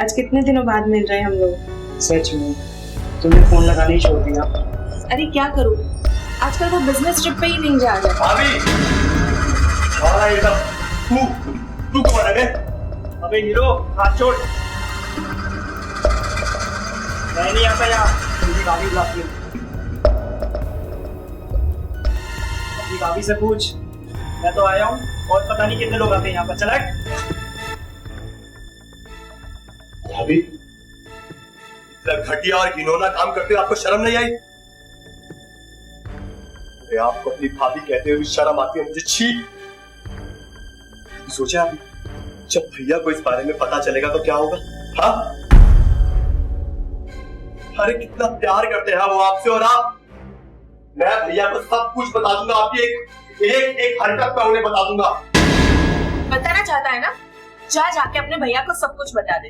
आज कितने दिनों बाद मिल रहे हैं हम लोग। सच में तुमने फोन लगाना ही छोड़ दिया। अरे क्या करूं, आजकल वो बिजनेस ट्रिप पे ही नहीं जा रहा। भाभी और ये सब तू कौन है बे? अबे हीरो हाथ छोड़। मैं नहीं आता यहाँ। मेरी गाड़ी बुलाती है। अपनी भाभी से पूछ, मैं तो आया हूँ और पता नहीं कितने लोग आते हैं यहाँ पर। चला भाभी इतना घटिया और घिनौना काम करते हुए आपको शर्म नहीं आई? अरे आपको अपनी भाभी कहते हुए भी शर्म आती है मुझे। छी। सोचा आप जब भैया को इस बारे में पता चलेगा तो क्या होगा? हाँ, अरे कितना प्यार करते हैं वो आपसे, और आप। मैं भैया को सब कुछ बता दूंगा, आपकी एक एक हरकत मैं उन्हें बता दूंगा। बताना चाहता है ना, जा जाके अपने भैया को सब कुछ बता दे।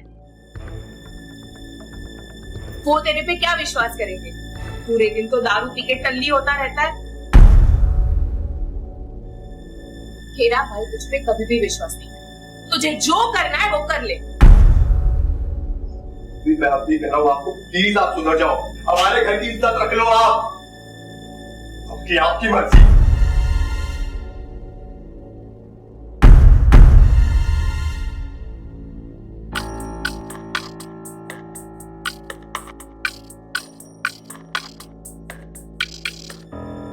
वो तेरे पे क्या विश्वास करेंगे? पूरे दिन तो दारू पी के टल्ली होता रहता है। तेरा भाई तुझ पे कभी भी विश्वास नहीं है। तुझे जो करना है वो कर ले। मैं अपनी कह रहा हूँ आपको, प्लीज आप सुधर जाओ। हमारे घर की इज्जत रख लो आप। आपकी मर्जी।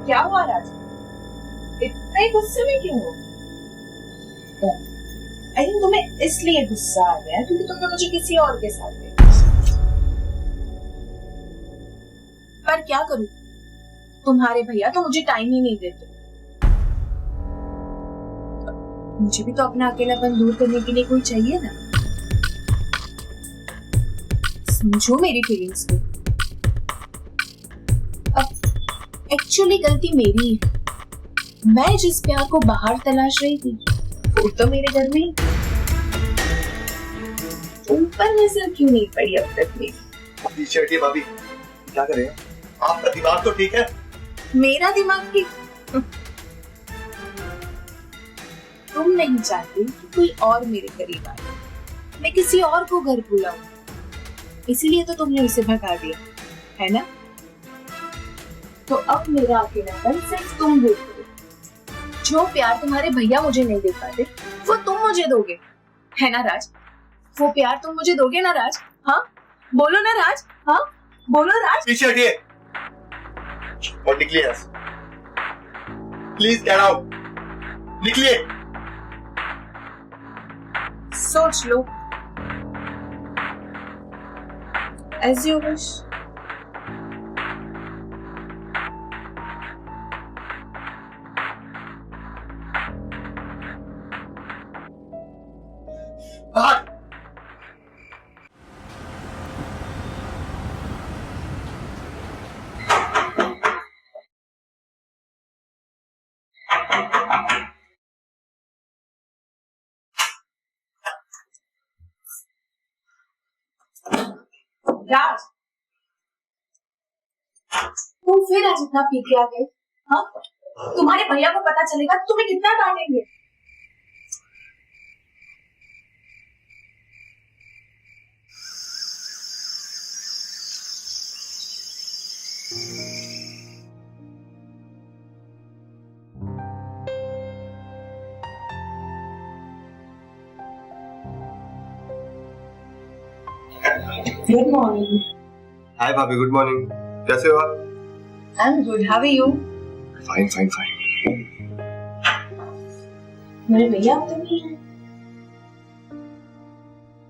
क्या हुआ राज, इतने गुस्से में क्यों हो? आई थिंक तुम्हें इसलिए गुस्सा आ गया क्योंकि तुमने मुझे किसी और के साथ देखा। पर क्या करूं, तुम्हारे भैया तो मुझे टाइम ही नहीं देते। मुझे भी तो अपना अकेलापन दूर करने के लिए कोई चाहिए ना। समझो मेरी फीलिंग्स को। अब एक्चुअली गलती मेरी है। मैं जिस प्यार को बाहर तलाश रही थी वो तो मेरे घर में ही। तुम पर नजर क्यों नहीं पड़ी अब तक मेरी? हटिए भाभी, क्या कर रहे हैं? आपका दिमाग तो ठीक है? मेरा दिमाग ठीक? तुम नहीं चाहती कि कोई और मेरे करीब आए, मैं किसी और को घर बुलाऊं, इसीलिए तो तुमने उसे भगा दिया है ना? तो अब मेरा अकेलापन सिर्फ तुम दूर करो। जो प्यार तुम्हारे भैया मुझे नहीं दे पाते वो तुम मुझे दोगे, है ना राज? वो प्यार तुम मुझे दोगे ना राज? हाँ बोलो ना राज, हाँ बोलो राज। पीछे हटिए और निकलिए यहाँ से। प्लीज गेट आउट, निकलिए। सोच लो, एज यू विश। भाग। राज, तुम फिर आज इतना पी के आ गए? हाँ, तुम्हारे भैया को पता चलेगा तो तुम्हें कितना डांटेंगे। Good morning. हाय भाभी, गुड मॉर्निंग। कैसे हो आप? I am good, how are you? Fine fine fine. मेरे भैया अब तो नहीं है।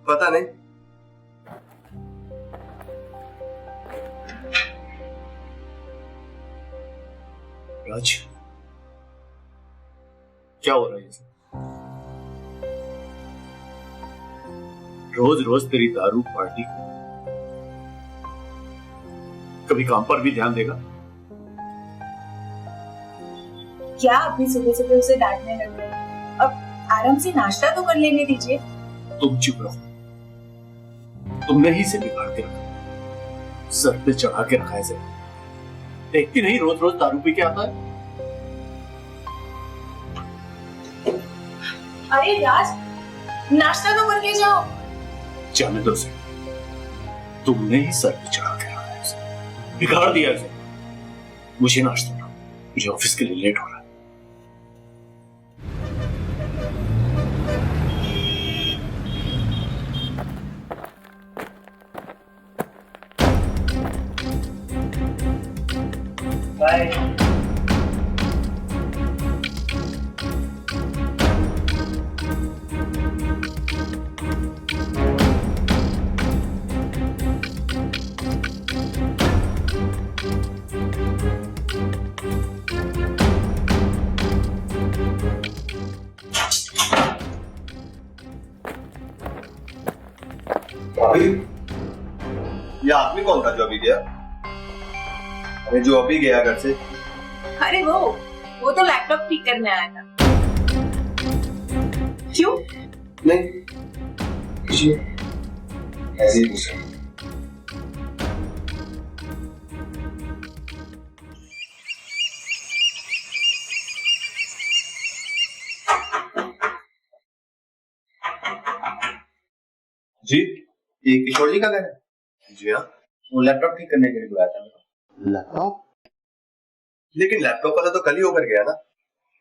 पता नहीं। राज, क्या हो रहा है ये? रोज रोज तेरी दारू पार्टी, कभी काम पर भी ध्यान देगा? क्या अभी सुबह सुबह उसे डांटने लग रहे? अब आराम से नाश्ता तो कर लेने दीजिए। तुम चुप रहो। तुमने ही इसे बिगाड़ के रखा, सर पे चढ़ा के रखा है इसे। देखती नहीं रोज रोज दारू पी के आता है। अरे राज, नाश्ता तो करके जाओ। जाने दो उसे, तुमने ही सर पे चढ़ा के रखा है उसे, बिगाड़ दिया उसे। मुझे नाश्ता दो, मुझे ऑफिस के लिए लेट हो रहा है। बाय। भाभी, ये आदमी कौन था जो अभी गया? अरे जो अभी गया घर से। अरे वो तो लैपटॉप ठीक करने आया था। क्यों? नहीं, कुछ नहीं, ऐसे ही पूछा। जी, ये किशोर जी का घर है? जी हाँ। वो लैपटॉप ठीक करने के लिए बुलाया था। लैपटॉप? लेकिन लैपटॉप वाला तो कल ही होकर गया ना।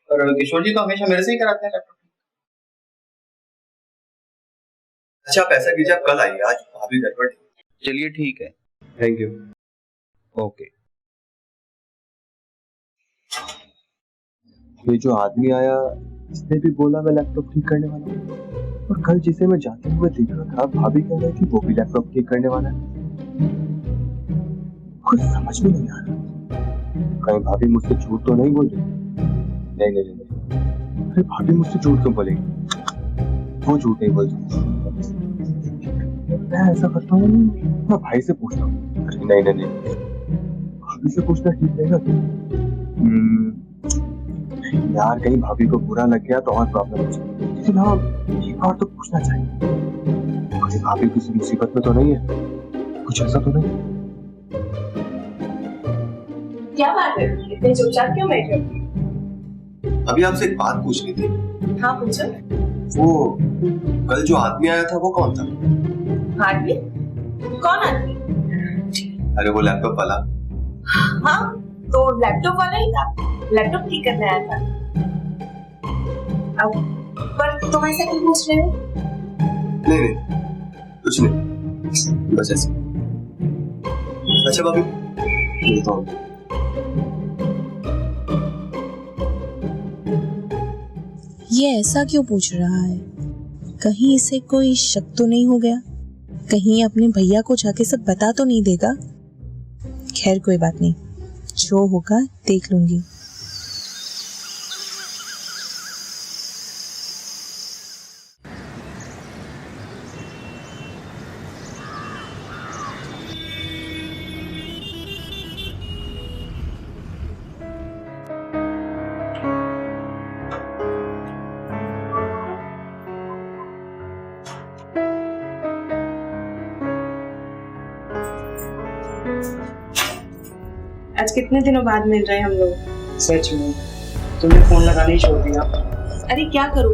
और किशोर जी तो हमेशा मेरे से ही कराते हैं लैपटॉप। अच्छा, आप ऐसा कीजिए, आप कल आइए, आज भाभी घर पर। चलिए ठीक है, थैंक यू। ओके। ये जो आदमी आया, इसने भी बोला मैं लैपटॉप ठीक करने वाला हूँ। और कल जिसे मैं जाते हुए देख रहा था, भाभी कह रही थी वो भी लैपटॉप ठीक करने वाला है। कुछ समझ में नहीं आ रहा। कहीं भाभी मुझसे झूठ तो नहीं बोल रही? नहीं नहीं नहीं, अरे भाभी मुझसे झूठ क्यों बोलेगी? वो झूठ नहीं बोलती। मैं ऐसा करता हूँ, मैं भाई से पूछता हूँ। अरे नहीं नहीं नहीं, भाभी से पूछना ठीक रहेगा क्या? यार, कहीं भाभी को बुरा लग गया तो और प्रॉब्लम हो जाएगी। लेकिन हाँ, एक बार तो पूछना चाहिए, कहीं भाभी किसी मुसीबत में तो नहीं है? कुछ ऐसा तो नहीं? क्या बात है, इतने चुपचाप क्यों बैठे हो? अभी आपसे एक बात पूछनी थी। हाँ पूछो। वो कल जो आदमी आया था वो कौन था? आदमी? कौन आदमी? अरे वो लैपटॉप वाला। हाँ, तो लैपटॉप वाला ही था, लैपटॉप ठीक करने आया था। अब पर तुम ऐसा क्यों पूछ रहे हो? नहीं नहीं, कुछ नहीं, बस ऐसे। अच्छा भाभी, मिलता हूँ। ये ऐसा क्यों पूछ रहा है? कहीं इसे कोई शक तो नहीं हो गया? कहीं अपने भैया को जाके सब बता तो नहीं देगा? खैर कोई बात नहीं, जो होगा देख लूंगी। आज कितने दिनों बाद मिल रहे हैं हम लोग। सच में तुमने फोन लगाना ही छोड़ दिया। अरे क्या करूं,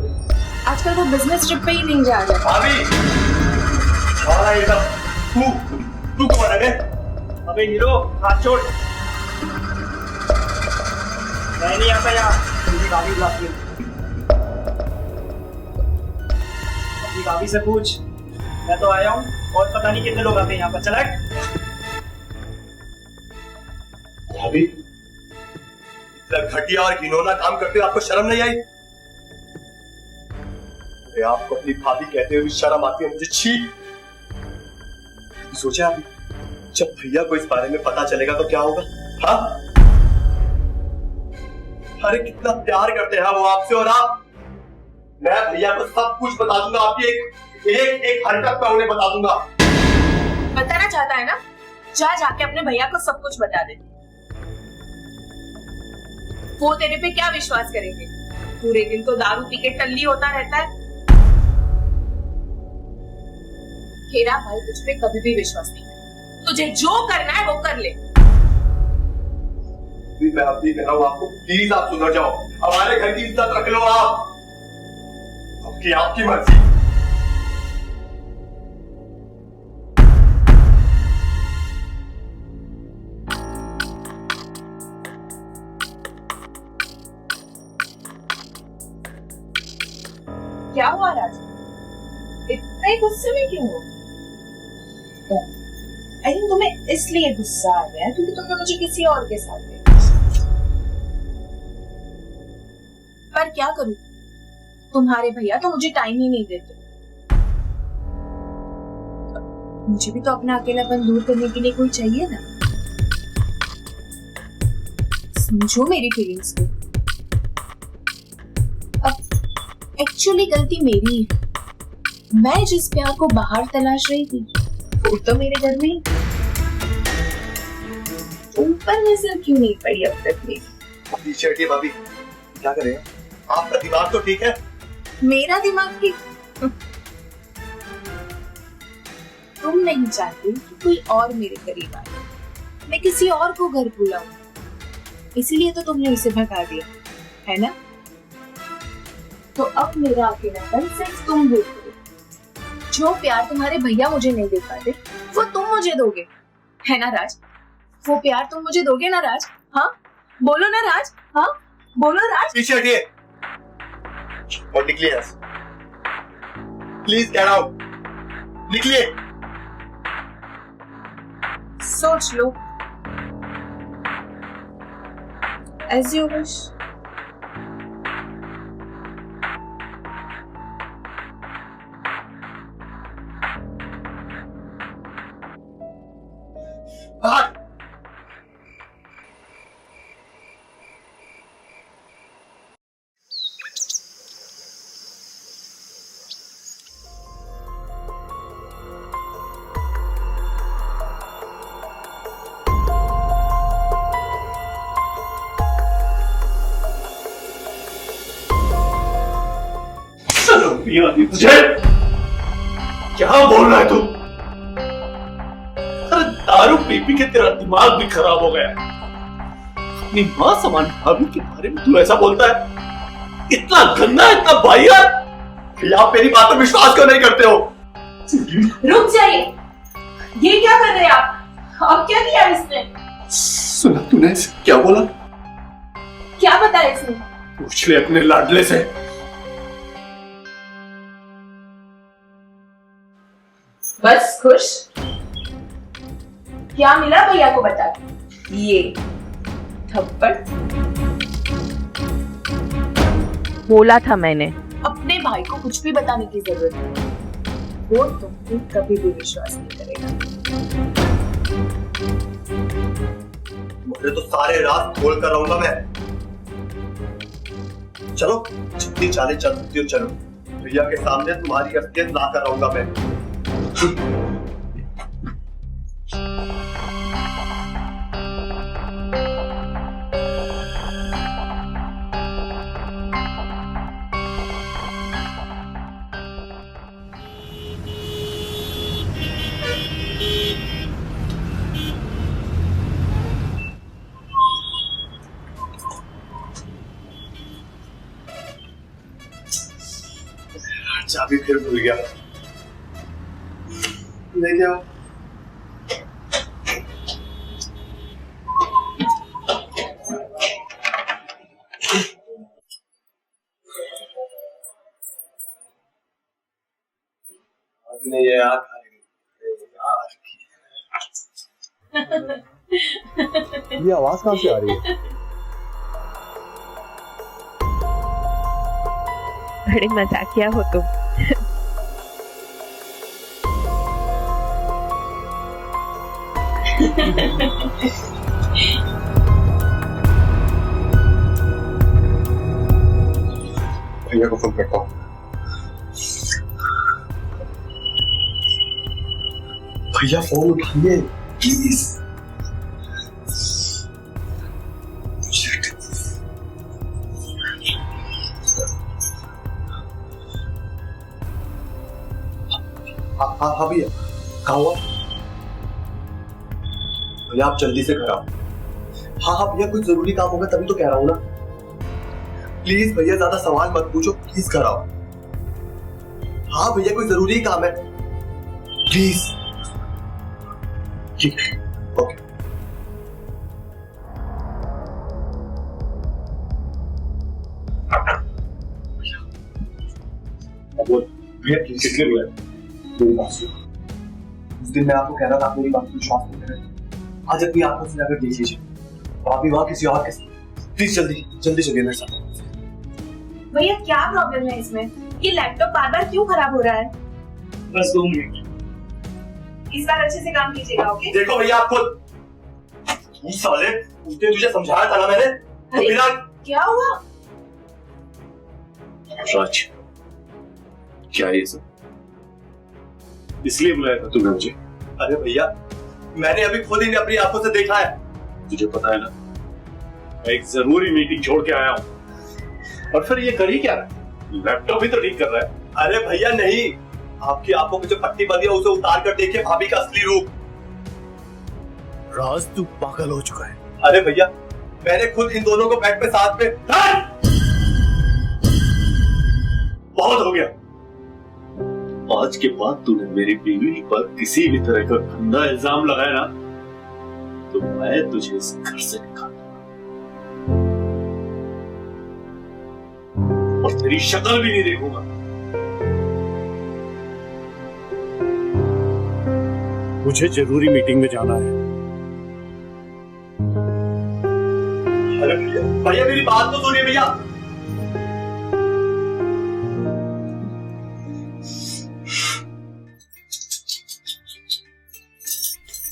आजकल वो बिजनेस ट्रिप पे ही नहीं जा रहा। भाभी, और ये सब तू कौन है बे? अबे हीरो, हाथ छोड़। मैं नहीं आता यहाँ, मुझे भाभी बुलाती है। अपनी भाभी से पूछ, मैं तो आया हूँ और पता नहीं कितने लोग आते हैं यहाँ पर। चला भाभी, इतना घटिया और घिनौना काम करते हुए आपको शर्म नहीं आई? अरे आपको अपनी भाभी कहते हुए शर्म आती है मुझे? छी! सोचा अभी जब भैया को इस बारे में पता चलेगा तो क्या होगा? हाँ, अरे कितना प्यार करते हैं वो आपसे, और आप। मैं भैया को सब कुछ बता दूंगा, आपकी एक एक एक हरकत मैं उन्हें बता दूंगा। बताना चाहता है ना, जा जाके अपने भैया को सब कुछ बता दे। वो तेरे पे क्या विश्वास करेंगे? पूरे दिन तो दारू पी के टल्ली होता रहता है। तेरा भाई तुझ पे कभी भी विश्वास नहीं है। तुझे जो करना है वो कर ले। मैं अब भी कह रहा हूँ आपको, प्लीज आप सुधर जाओ। हमारे घर की इज्जत रख लो आप। आपकी मर्जी। इतने गुस्से में क्यों हो? आई थिंक तुम्हें इसलिए गुस्सा आ गया क्योंकि तुमने मुझे किसी और के साथ देखा। पर क्या करूं, तुम्हारे भैया तो मुझे टाइम ही नहीं देते। मुझे भी तो अपना अकेलापन दूर करने के लिए कोई चाहिए ना। समझो मेरी फीलिंग्स को। अब एक्चुअली गलती मेरी है। मैं जिस प्यार को बाहर तलाश रही थी वो तो मेरे घर में ही। ऊपर नजर क्यों नहीं पड़ी अब तक मेरी? पीछे हटिए भाभी, क्या कर रहे हैं? आपका दिमाग तो ठीक है? मेरा दिमाग ठीक? तुम नहीं चाहते कि कोई और मेरे करीब आए, मैं किसी और को घर बुलाऊं, इसीलिए तो तुमने उसे भगा दिया है ना? तो अब मेरा अकेलापन सिर्फ तुम दूर करो। जो प्यार तुम्हारे भैया मुझे नहीं दे पाते वो तुम मुझे दोगे, है ना राज? वो प्यार तुम मुझे दोगे ना राज? हाँ बोलो ना राज, हाँ बोलो राज। पीछे हटिए और निकलिए यहाँ से। प्लीज गेट आउट, निकलिए। सोच लो, एज यू विश। बाहर। तुझे क्या बोल रहा है तू? अरे दारू पी पी के तेरा दिमाग भी खराब हो गया है। अपनी मां समान भाभी के बारे में तू ऐसा बोलता है? इतना गंदा, इतना वाहियात। आप मेरी बात पर विश्वास क्यों नहीं करते हो? रुक जाइए, ये क्या कर रहे हैं आप? अब क्या किया इसने? सुना तूने क्या बोला? क्या बताया इसने? पूछ ले अपने लाडले से। बस खुश? क्या मिला भैया को बता के? ये थप्पड़। बोला था मैंने। अपने भाई को कुछ भी बताने की जरूरत नहीं, वो तुमको कभी भी विश्वास नहीं करेगा। मुझे तो सारे रात खोल कर रहूंगा मैं। चलो जितनी चाले चल सकती हो चलो, भैया के सामने तुम्हारी असलियत ला कर रहूंगा मैं। चाबी फिर भूल गया। ले गया। आपने ये याद ये आवाज कहां से आ रही है? बड़े मजाकिया हो तुम। भैया को फोन करता हूँ। भैया फोन उठाइए प्लीज। हाँ भैया, कहाँ हुआ? भैया आप जल्दी से घर आओ। हाँ भैया, कुछ जरूरी काम होगा तभी तो कह रहा हूँ ना। प्लीज भैया ज्यादा सवाल मत पूछो, प्लीज घर आओ। हाँ भैया कोई जरूरी काम है, प्लीज। ठीक है, ओके। बोल। भैया प्लीज किसने बुलाया? मेरी बात सुनो। उस दिन मैं आपको कह रहा था आप मेरी बात को विश्वास नहीं कर रहे। आज अपनी आंखों से जाकर देख लीजिए, भाभी वहां किसी और के साथ। प्लीज जल्दी जल्दी चलिए मेरे साथ। भैया क्या प्रॉब्लम है इसमें? ये लैपटॉप बार बार क्यों खराब हो रहा है? बस 2 मिनट। इस बार अच्छे से काम कीजिएगा, ओके? देखो भैया आपको साले उस दिन तुझे समझाया था ना मैंने, तो अरे, बिना क्या हुआ? राज, क्या ये सब? इसलिए बुलाया था तुमने मुझे? अरे भैया मैंने अभी खुद ही अपनी आंखों से देखा है। तुझे पता है ना, मैं एक जरूरी मीटिंग छोड़ के आया हूं, और फिर ये कर ही क्या रहा है? लैपटॉप भी तो ठीक कर रहा है। अरे भैया नहीं, आपकी आंखों में जो पट्टी बंधी है उसे उतार कर देखिए भाभी का असली रूप। राज, तू पागल हो चुका है। अरे भैया मैंने खुद इन दोनों को बेड पे साथ में। बहुत हो गया। आज के बाद तूने मेरी बीवी पर किसी भी तरह का गंदा इल्जाम लगाया ना, तो मैं तुझे इस घर से निकाल दूंगा और तेरी शक्ल भी नहीं देखूंगा। मुझे जरूरी मीटिंग में जाना है। अरे भैया भैया मेरी बात तो सुनिए भैया।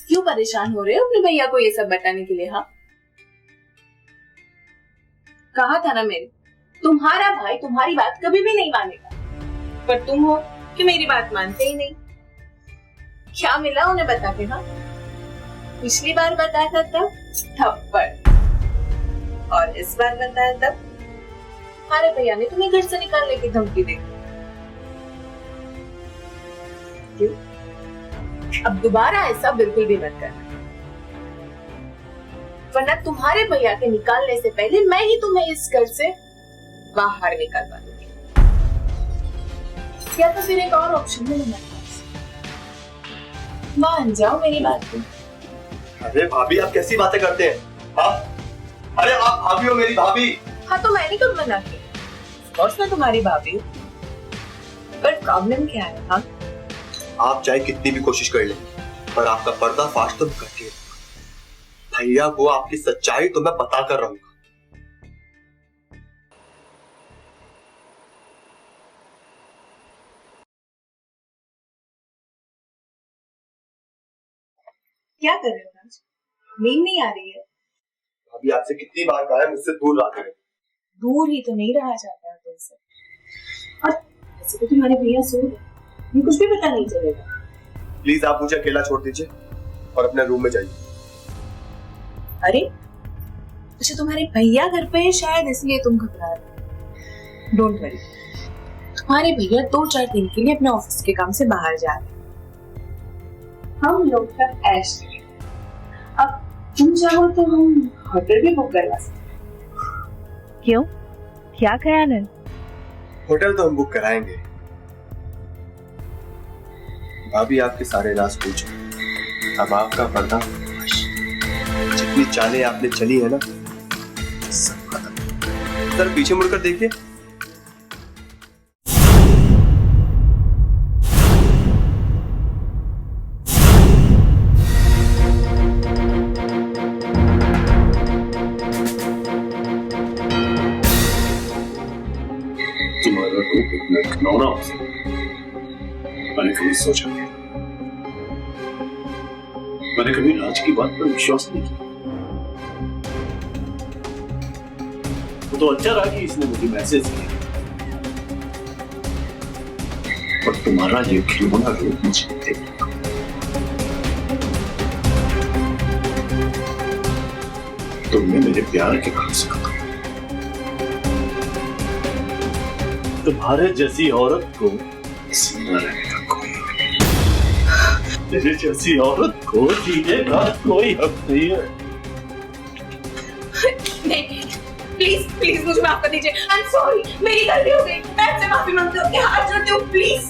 क्यों परेशान हो रहे हो अपने भैया को ये सब बताने के लिए? हाँ, कहा था ना मैंने, तुम्हारा भाई तुम्हारी बात कभी भी नहीं मानेगा, पर तुम हो कि मेरी बात मानते ही नहीं। क्या मिला उन्हें बता के? हाँ, पिछली बार बताया था तब थप्पड़, और इस बार बताया तब तुम्हारे भैया ने तुम्हें घर से निकालने की धमकी दी। क्यों? अब दोबारा ऐसा बिल्कुल भी मत करना, वरना तुम्हारे भैया के निकालने से पहले मैं ही तुम्हें इस घर से बाहर निकालवा दूंगी। या तो फिर एक और ऑप्शन है मेरे पास, मान जाओ मेरी बात को। अरे भाभी आप कैसी बातें करते हैं? हाँ अरे आप भाभी हो, मेरी भाभी। हाँ तो मैंने कब मना किया? ऑफ कोर्स मैं तुम्हारी भाभी हूँ, पर प्रॉब्लम क्या है? हाँ, आप चाहे कितनी भी कोशिश कर लें, पर आपका पर्दाफाश तो मैं करके भैया को आपकी सच्चाई तो मैं बता कर रहूंगा। क्या कर रहे हो राज? नींद नहीं आ रही है? भाभी आपसे कितनी बार कहा है मुझसे दूर रहा करें। दूर ही तो नहीं रहा जाता है तुमसे। और ऐसे तो तुम्हारे भैया सो गए, ये कुछ भी पता नहीं चलेगा। प्लीज आप मुझे अकेला छोड़ दीजिए और अपने रूम में जाइए। अरे अच्छा, तुम्हारे भैया घर पे है शायद, इसलिए तुम घबरा रहे हो। डोंट वरी, तुम्हारे भैया 2-4 दिन के लिए अपने ऑफिस के काम से बाहर जा रहे हैं, हम लोग का ऐश करेंगे। अब तुम चाहो तो हम होटल भी बुक करवा सकते हैं। क्यों, क्या ख्याल है? होटल तो हम बुक कराएंगे। भाभी आपके सारे राज पूछ, अब आपका पर्दा जितनी चालें आपने चली है ना, सब खत्म। सर पीछे मुड़कर देखिए। तुम्हारा रूप इतना घिनौना हो सकता है, मैंने कभी सोचा नहीं। मैंने कभी राज की बात पर विश्वास नहीं किया। वो तो अच्छा रहा कि इसने मुझे मैसेज किया, पर तुम्हारा ये खिलौना रूप मुझे देख, तुमने मेरे प्यार के भरोसे का तुम्हारे जैसी औरत को जिंदा रहने का कोई हक नहीं। तेरे जैसी औरत को जीने का कोई हक नहीं है। नहीं, प्लीज प्लीज मुझे माफ कर दीजिए। आई एम सॉरी, मेरी गलती हो गई। मैं आपसे माफी मांगती हूँ, आपके हाथ जोड़ती हूँ, प्लीज।